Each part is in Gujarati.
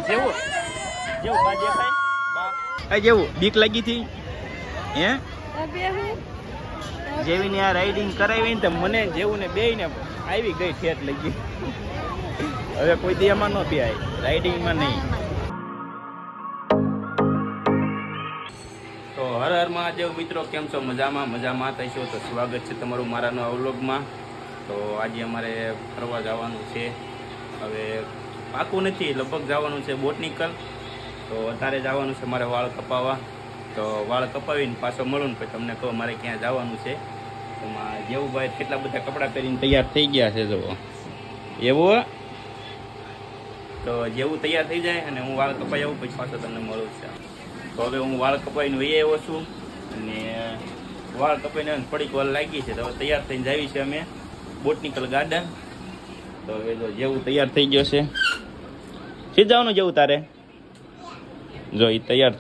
જેવું જેવું બા દેખાય બા આ જેવું બીક લાગી હતી હે જેવીને આ રાઇડિંગ કરાવી ને તો મને જેવું ને બેય ને આવી ગઈ ઠેઠ લગી હવે કોઈ દેમાં ન બે રાઇડિંગમાં નહીં. તો હર હર મહાદેવ મિત્રો, કેમ છો? મજામાં થઈશો તો સ્વાગત છે તમારું મારા નવા વ્લોગમાં. તો આજે અમારે ફરવા જવાનું છે. હવે પાકું નથી, લગભગ જવાનું છે બોટનિકલ. તો અત્યારે જવાનું છે મારે વાળ કપાવવા. તો વાળ કપાવીને પાછો મળું ને પછી તમને કહું મારે ક્યાં જવાનું છે. એમાં જેવુંભાઈ કેટલા બધા કપડાં પહેરીને તૈયાર થઈ ગયા છે જુઓ એવું. તો જેવું તૈયાર થઈ જાય અને હું વાળ કપાઈ આવું પછી પાછો તમને મળું છે. તો હવે હું વાળ કપાઈને વહી આવ્યો છું અને વાળ કપાઈને થોડીક વાર લાગી છે. તો હવે તૈયાર થઈને જાવી છે અમે બોટનિકલ ગાર્ડન. તો હવે જો જેવું તૈયાર થઈ ગયો છે. સીધાવાનું જેવું તારે જો એ તૈયાર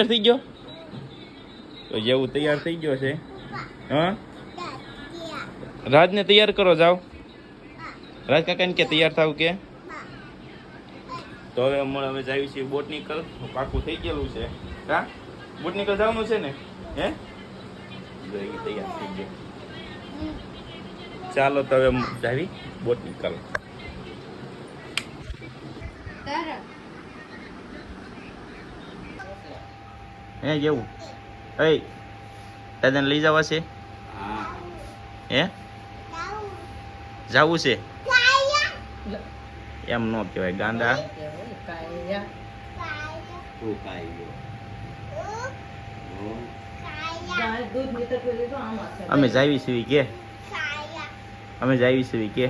થઈ ગયો. તો જેવું તૈયાર થઈ ગયો છે. હા રાજને તૈયાર કરો, જાઓ રાજ કાકાને કે તૈયાર થાવ કે. તો હવે અમે જાવી છીએ બોટનિકલ. પાકું થઈ ગયેલું છે. હા બોટનિકલ જવાનું છે ને હે તૈયાર થઈ ગયો. ચાલો તો હવે જાવી બોટનિકલ. હે જેવું હે દાદાને લઈ જવા છે હે જાવું છે એમ ન કહેવાય ગાંડા. અમે જાવી છીએ કે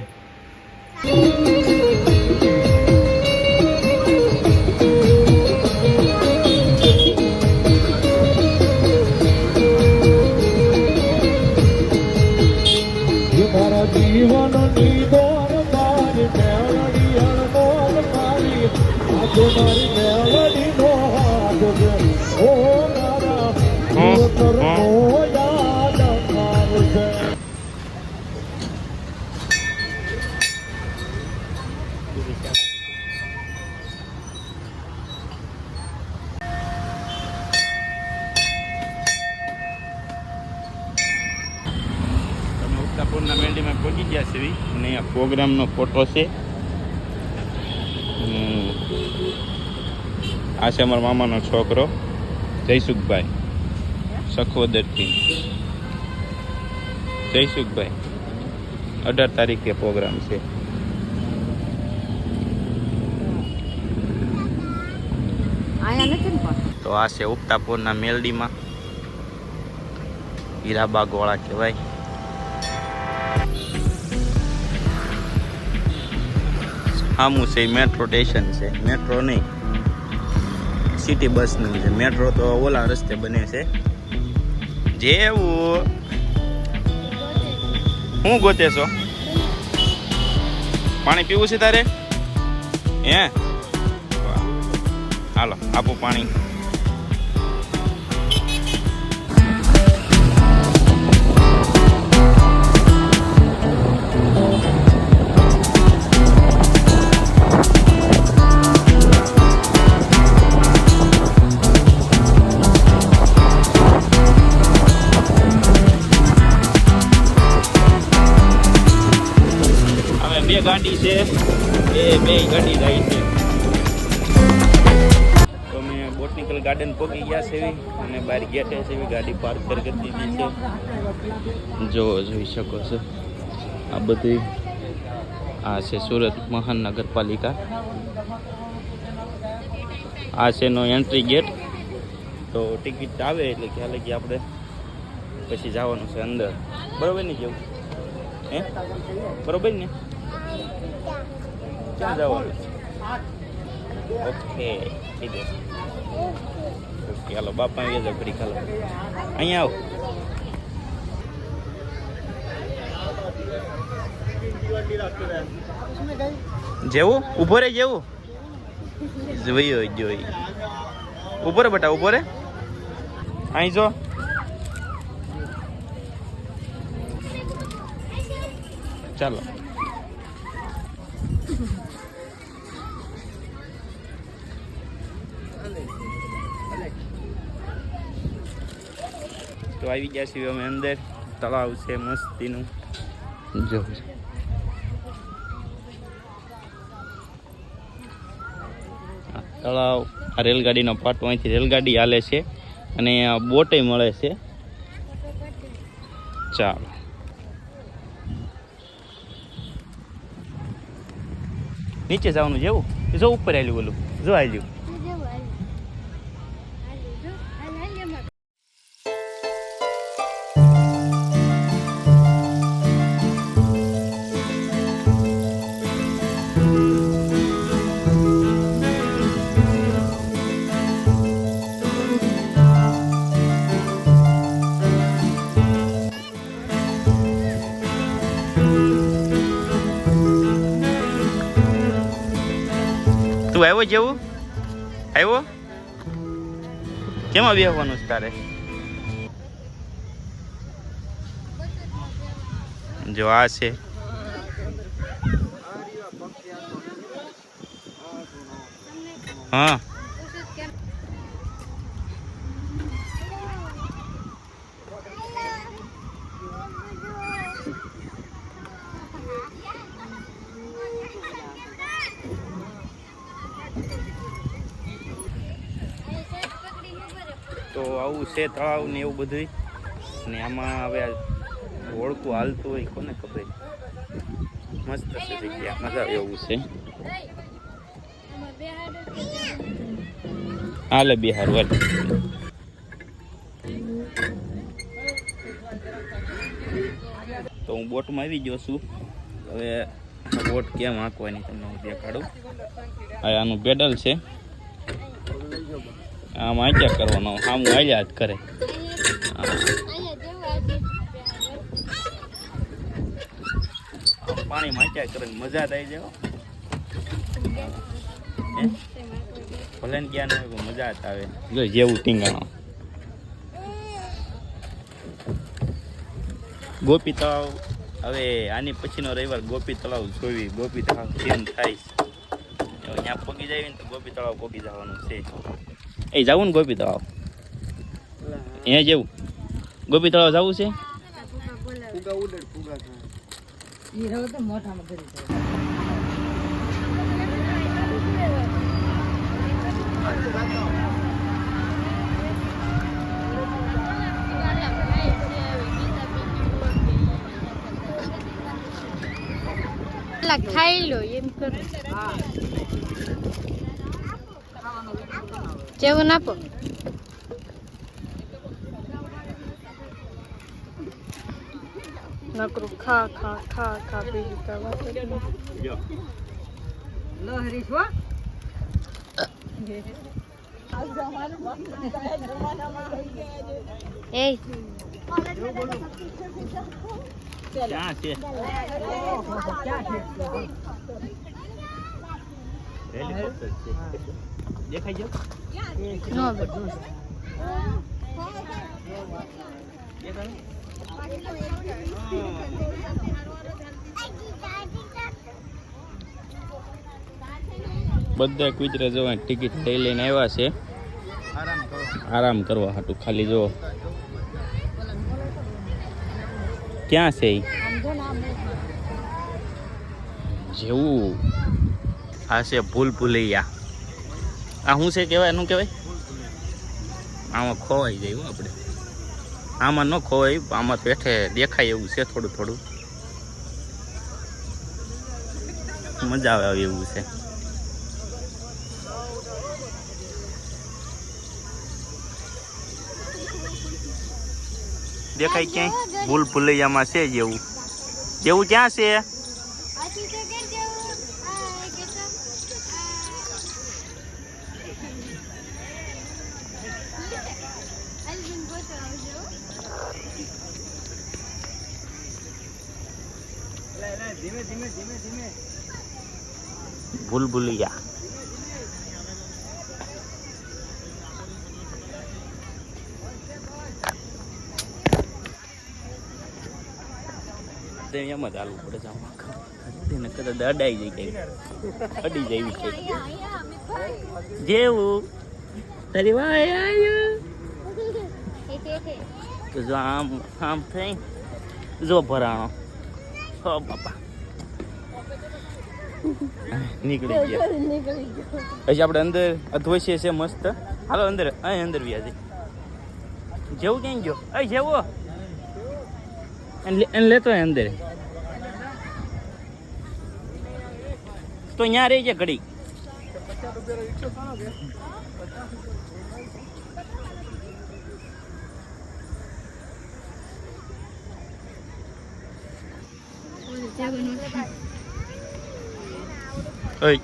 જીવન ની દોર મારી મેળડી અણમોલ મારી આજે મારી મેળડી નો હાથ છે. ઓ મારા જીવતરનો યાદ આવશે. પૂરના મેંડીમાં પહોંચી ગયા છે અને આ પ્રોગ્રામનો ફોટો છે. આ છે અમારા મામાનો છોકરો જયસુખભાઈ સખોદરથી. જયસુખભાઈ 18 તારીખે પ્રોગ્રામ છે. તો આ છે ઉક્તાપુરના મેલડીમાં હીરાબાગ વાળા કહેવાય. આમું છે મેટ્રો સ્ટેશન છે. મેટ્રો નહીં, સિટી બસનું છે. મેટ્રો તો ઓલા રસ્તે બને છે. જેવું હું ગોતે છો? પાણી પીવું છે તારે હે? હાલો આપું પાણી. બે ગાડી છે, બે ગાડી જાય છે. તો અમે બોટનિકલ ગાર્ડન પહોંચી ગયા છે અને બહાર ગેટે છે ગાડી પાર્ક કરી દીધી છે. જોઈ શકો છો આ બધી. આ છે સુરત મહાનગરપાલિકા. આ છે નો એન્ટ્રી ગેટ. તો ટિકિટ આવે એટલે ખ્યાલ કે આપણે પછી જવાનું છે અંદર. બરોબર ને જેવું હે? બરોબર ને? ક્યાં જવાનું? ઓકે ઠીક છે. ઓકે હાલો બાપા આવી જાવ ઘડી ખાલો. અહીંયા આવો. જેવું ઉભો રે, જેવું જોઈ ઉભો રે બેટા, ઉભો રે. અહીં જો ચાલો. તો આવી ગયા છીએ અમે અંદર. તળાવ છે મસ્તીનું, જો તળાવ. આ રેલગાડીનો પાટો, અહીંથી રેલગાડી હાલે છે અને બોટે મળે છે. ચાલો નીચે જવાનું જેવું જો ઉપર આવેલું બોલું જો આવેલું. તું આવ્યો જેવું આવ્યો? કેમાં બેસવાનું છે તારે? જો આ છે હા. તો આવું છે તળાવ ને એવું બધું. ને આમાં હવે ઓળખું હાલતું હોય કોને ખબર. મસ્ત છે જગ્યા, મજા આવે એવું છે. હાલે બિહાર વર. તો હું બોટમાં આવી ગયો છું. હવે બોટ કેમ હાંકવાની તમને હું દેખાડું. આનું પેડલ છે, આમ આચ્યા કરવાનો, આમ હાલ્યા જ કરે. પાણી માચ્યા કરે મજા થઈ જાય. ભલે ને ગયા ન હોય મજા જ આવે. જો જેવું ટીંગાણો. ગોપી તળાવ. હવે આની પછીનો રવિવાર ગોપી તળાવ જોવી. ગોપી તળાવ કેમ થાય ત્યાં પોગી જાય ને તો ગોપી તળાવ પોગી જવાનું છે. એ જવું ને ગોપી તળાવ અહીંયા જેવું ગોપી તળાવ જવું છે. ખાઈ લો એમ કરો. જેવું નાખો. નકરું ખા ખા ખા ખા બીજું કરવા એ ક્યાં છે? દેખાય છે? નો બધા કુતરા જોવા ટિકિટ લઈ લઈને આવ્યા છે આરામ કરવા હાટું. ખાલી જો ક્યાં છે જેવું. આ છે ભૂલ ભૂલૈયા. આ શું છે કહેવાય? એનું કહેવાય આમાં ખોવાઈ જાય હો આપણે. આમાં ન ખોવાય, આમાં પેઠે દેખાય એવું છે થોડું થોડું. મજા આવે એવું છે. દેખાય ક્યાંય? ભૂલ ભૂલૈયામાં છે જેવું. જેવું ક્યાં છે? ભૂલ ભૂલૈયા. એમ જ હાલવું પડે છે. કદાચ અડાઈ જાય કઈ અડી જાય છે જેવું તારી વાય આવ્યું. તો જો આમ આમ થઈ જો ભરાણો હો બાપા નીકળી ગયા હજી આપણે અંદર અધવશ્ય છે મસ્ત હાલો અંદર અહીં અંદર વ્યાજે જેવું ક્યાં ગયો અહીં જેવો એને લેતો હોય અંદર તો ત્યાં રહી છે ઘડી ઓય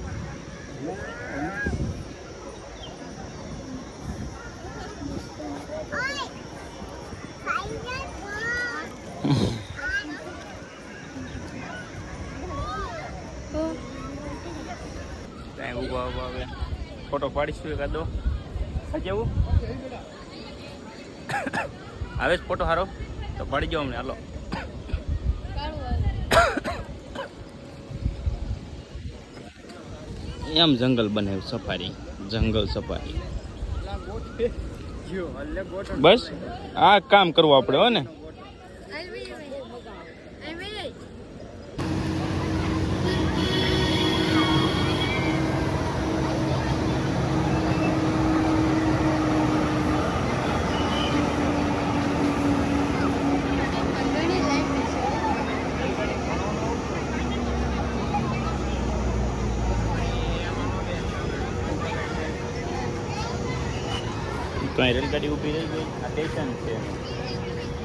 ત્યાં ઉભા ઉભા હવે ફોટો પાડીશું એકાદો કેવું આવે જ ફોટો સારો તો પાડી જાઓ અમને હાલો એમ જંગલ બનાવ્યું સફારી જંગલ સફારી બસ આ કામ કરવું આપણે હો ને તો અહીં રેલગાડી ઊભી રહી ગઈ આ સ્ટેશન છે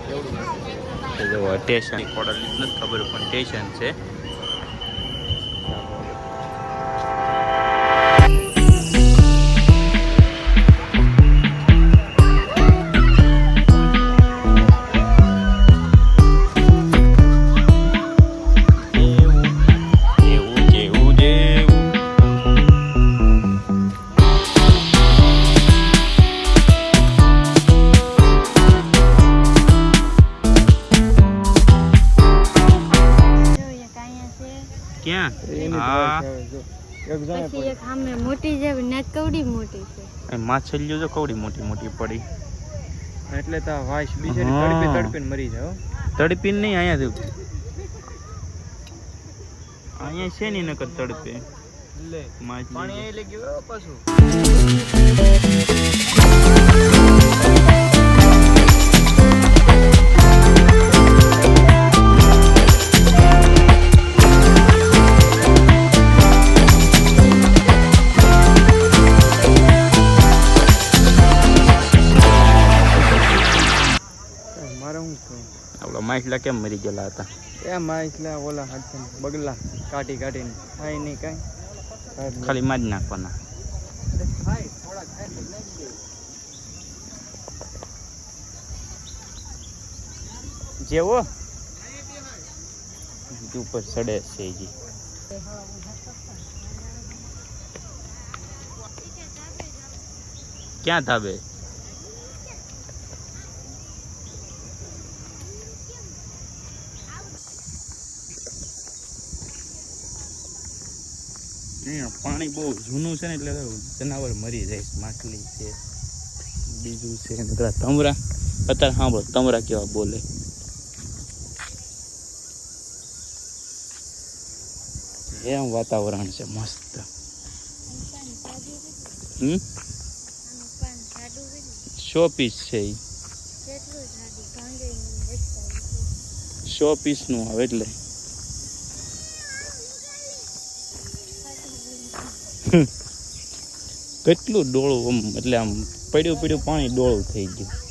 કેવડું જો સ્ટેશન કોડર નથી ખબર પણ સ્ટેશન છે ક્યાં હા પછી એક સામે મોટી છે ને કવડી મોટી છે માછલીઓ જો કવડી મોટી મોટી પડી એટલે તો વાઈસ બિચારી તડપી તડપીને મરી જાય તડપીને નહીં અહીંયા અહીંયા છે નહીં નકર તડપે લે માછલી પાણી લઈ ગયું પાછું આપણા માછલા કેમ મરી ગયેલા હતા એ માછલા ઓલા હાથથી બગલા કાઢી કાઢીને ખાય નહીં કાંઈ ખાલી માં જ નાખવાના જેવો ઉપર ચડે છે જી ક્યાં ધાબે પાણી બહુ જૂનું છે ને એટલે જનાવર મરી જાય માછલી છે બીજું છે તમરા અત્યારે સાંભળો તમરા કેવા બોલે એમ વાતાવરણ છે મસ્ત શો પીસ છે એ શો પીસ નું આવે એટલે કેટલું ડોળું આમ એટલે આમ પડ્યું પડ્યું પાણી ડોળું થઈ ગયું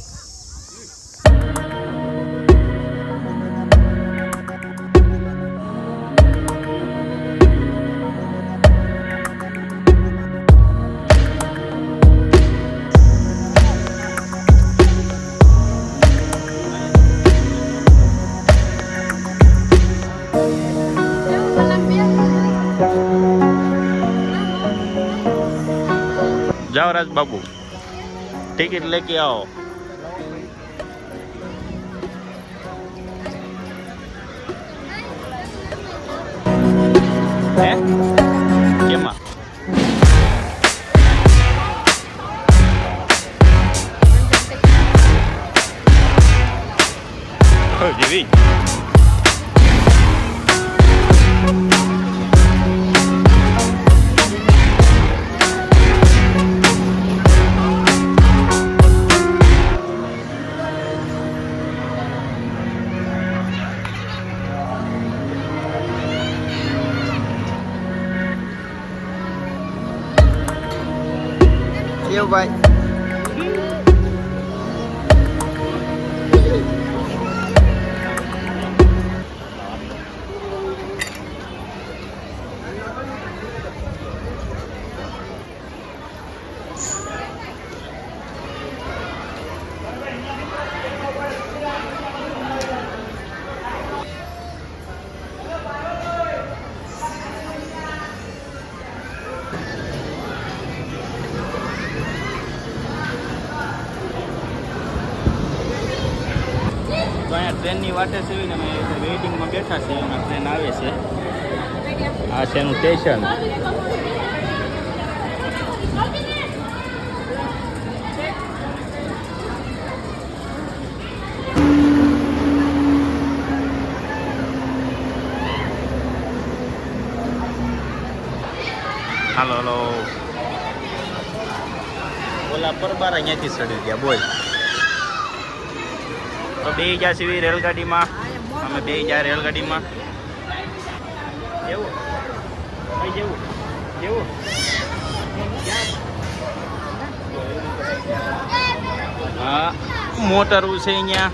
जाओ राज बाबू टिकट लेके आओ केमा દેવભાઈ તો અહીંયા ટ્રેનની વાટે છે ને અમે વેઇટિંગમાં બેઠા છીએ અને ટ્રેન આવે છે. આ છે એનું સ્ટેશન. હાલો હાલો ઓલા પરબાર અહીંયાથી ચડી ગયા બોલ. તો બે ગયા છીએ રેલગાડીમાં. અમે બે ગયા રેલગાડીમાં. જેવું ભાઈ જેવું જેવું હા મોટરું છે અહીંયા.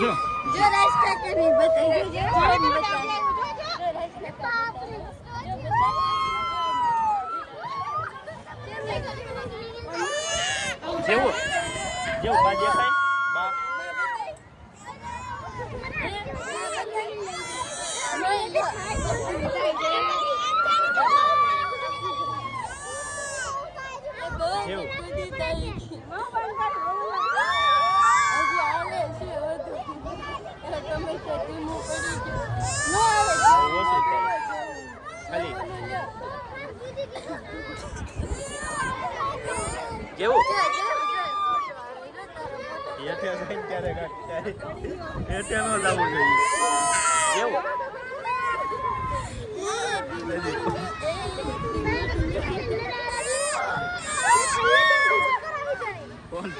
જો રસ્તા કરી બતાવી જો જેવું જેવું બા દેખાય બા કેવું કેવું કોણ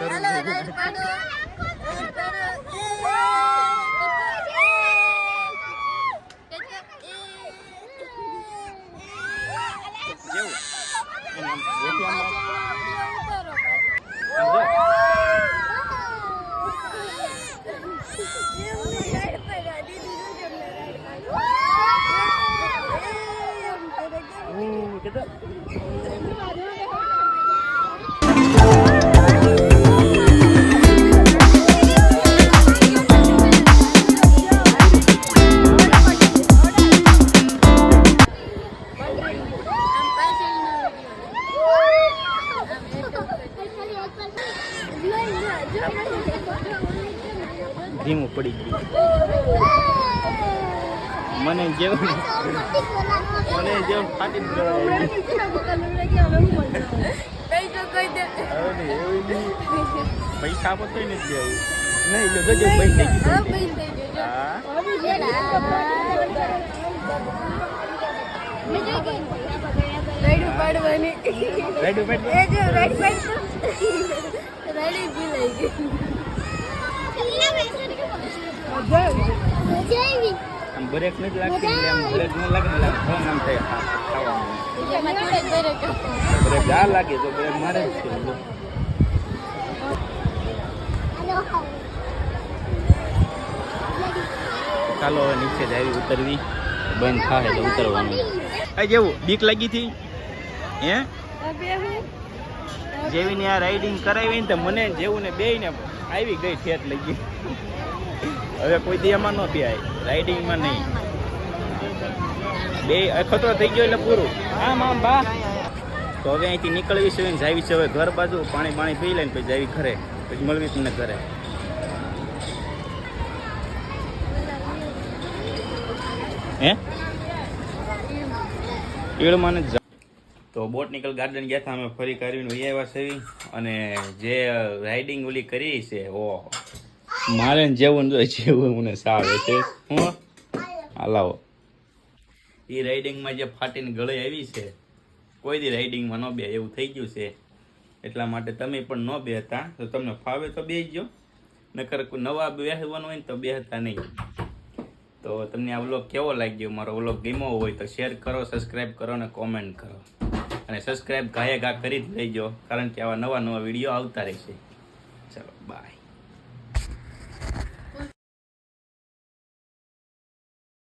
ધીમું પડી ગયું મને જેવું ફાટી પૈસા આપો તો નથી આવ્યું નહીં જો બંધ થઈ ગયું બ્રેક નથી લાગતી બ્રેક ન લાગે ને ફોન આમ થાય ખાવાનું બ્રેક આ લાગે તો બ્રેક મારે જ છે ચાલો હવે નીચે જ આવી ઉતરવી બંધ થાય એટલે ઉતરવાનું આ જેવું બીક લાગી હતી હે જેવીને આ રાઇડિંગ કરાવી ને તો મને જેવું ને બેય ને આવી ગઈ ઠેઠ લઈ ગઈ હવે કોઈ દી એમાં ન બે રાઇડિંગમાં નહીં બે અખતરો થઈ ગયો એટલે પૂરું આમ આમ બા તો હવે અહીંથી નીકળવી છે ને જાવી છે હવે ઘર બાજુ પાણી પી લઈને પછી જાવી ઘરે પછી મળવી તમને ઘરે હે ઈળમાં જ તો બોટનિકલ ગાર્ડન ગયા હતા અમે ફરી કરીને આવ્યા છે અને જે રાઇડિંગ ઓલી કરી છે ઓ મારે જેવું જોઈએ જેવું મને સાવે છે હું હલાવો એ રાઇડિંગમાં જે ફાટીને ગળે આવી છે કોઈ દી રાઇડિંગમાં ન બે એવું થઈ ગયું છે એટલા માટે તમે પણ ન બેહતા તો તમને ફાવે તો બેસજો નકર નવા બેસવાનું હોય ને તો બેસતા નહીં તો તમને આ વ્લોગ કેવો લાગ્યો મારો વ્લોગ ગમ્યો હોય તો શેર કરો સબસ્ક્રાઈબ કરો અને કોમેન્ટ કરો અને સબસ્ક્રાઈબ ઘાએ ઘા કરી જ લેજો કારણ કે આવા નવા વિડીયો આવતા રહેશે ચલો બાય.